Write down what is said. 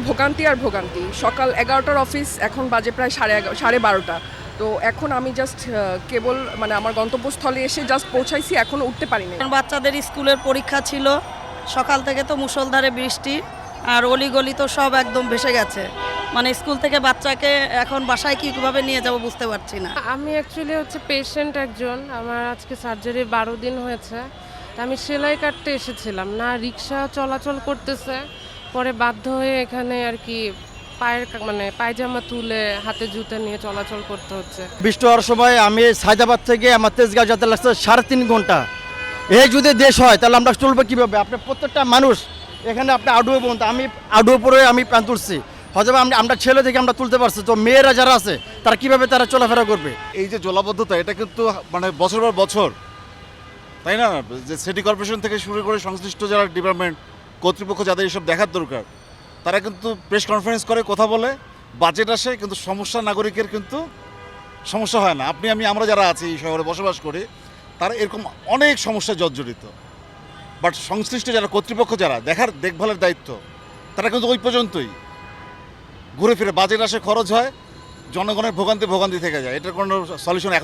ভোগান্তি আর ভোগান্তি। সকাল 11টার অফিস, এখন বাজে প্রায় 11:30 তো এখন আমি জাস্ট কেবল মানে আমার গন্তব্যস্থলে এসে জাস্ট পৌঁছাইছি, এখনও উঠতে পারিনি। বাচ্চাদের স্কুলের পরীক্ষা ছিল, সকাল থেকে তো মুষলধারে বৃষ্টি, আর অলিগলি তো সব একদম ভেসে গেছে। মানে স্কুল থেকে বাচ্চাকে এখন বাসায় কীভাবে নিয়ে যাব বুঝতে পারছি না। আমি অ্যাকচুয়ালি পেশেন্ট একজন, আমার আজকে সার্জারি 12 দিন হয়েছে। তা আমি সেলাই কাটতে এসেছিলাম, না রিক্সা চলাচল করতেছে, পরে বাধ্য হয়ে এখানে আর কি পায়জামা তুলে হাতে জুতা নিয়ে চলাচল করতে হচ্ছে। বৃষ্টি হওয়ার সময় আমি সায়দাবাদ থেকে আমার তেজগাঁও যেতে লাগছে 3.5 ঘন্টা। এই যদি দেশ হয় তাহলে আমরা চলবো কীভাবে? আপনার প্রত্যেকটা মানুষ এখানে আপনি আডুয়ে বলতে, আমি আডুয়ে পরে আমি প্রাণ তুলছি, হয়তো আমরা ছেলে থেকে আমরা তুলতে পারছি, তো মেয়েরা যারা আছে তারা কিভাবে তারা চলাফেরা করবে? এই যে জলাবদ্ধতা, এটা কিন্তু মানে বছর পর বছর, তাই না? যে সিটি কর্পোরেশন থেকে শুরু করে সংশ্লিষ্ট যারা ডিপার্টমেন্ট কর্তৃপক্ষ যাদের এইসব দেখার দরকার, তারা কিন্তু প্রেস কনফারেন্স করে কথা বলে, বাজেট আসে, কিন্তু সমস্যা নাগরিকের কিন্তু সমস্যা হয় না। আমরা যারা আছি এই শহরে বসবাস করি, তারা এরকম অনেক সমস্যা জর্জরিত। বাট সংশ্লিষ্ট যারা কর্তৃপক্ষ যারা দেখভালের দায়িত্ব, তারা কিন্তু ওই পর্যন্তই ঘুরে ফিরে, বাজেট আসে, খরচ হয়, জনগণের ভোগান্তি থেকে যায়। এটার কোনো সলিউশন এখন